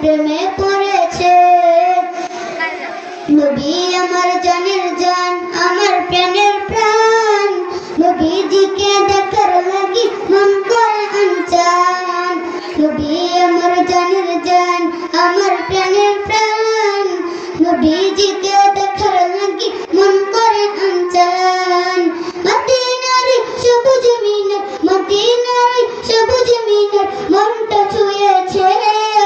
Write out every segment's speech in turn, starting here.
প্রেমে পড়েছে। নবী আমার জানের জান, আমার প্রাণের প্রাণ, নবীজিকে দেখার লাগি মন করে আনচান। নবী আমার জানের জান, আমার প্রাণের প্রাণ, নবীজিকে দেখার লাগি মন করে আনচান। মদিনার সবুজ মিনার, মদিনার সবুজ মিনার মনটা ছুঁয়েছে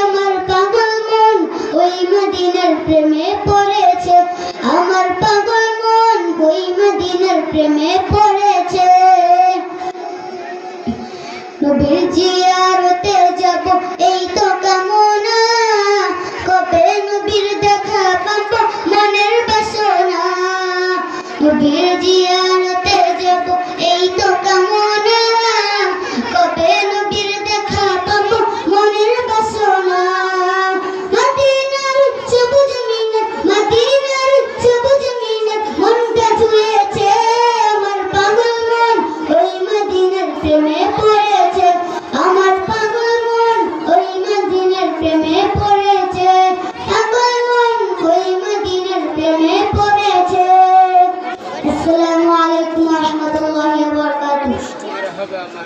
আমার পাগল মন, ওই মদিনার প্রেমে পড়েছে। আমার পাগল মন ওই মদিনার প্রেমে পড়েছে। নবীর জিয়ারতে যাব এই তো কামনা, কবে নবীর দেখা পাব মনের বাসনা। নবীর জিয়ারতে যাব এই তো কামনা, কবে নবীর দেখা পাব মনের বাসনা। মদিনার সবুজ মিনার, মদিনার সবুজ মিনার মনটা ছুঁয়েছে আমার পাগল মন, ওই মদিনার প্রেমে পড়েছে। আমার পাগল মন ওই মদিনার প্রেমে পড়েছে। পাগল মন ওই মদিনার প্রেমে পড়েছে। আসসালামু আলাইকুম ওয়া রাহমাতুল্লাহি ওয়া বারাকাতুহু।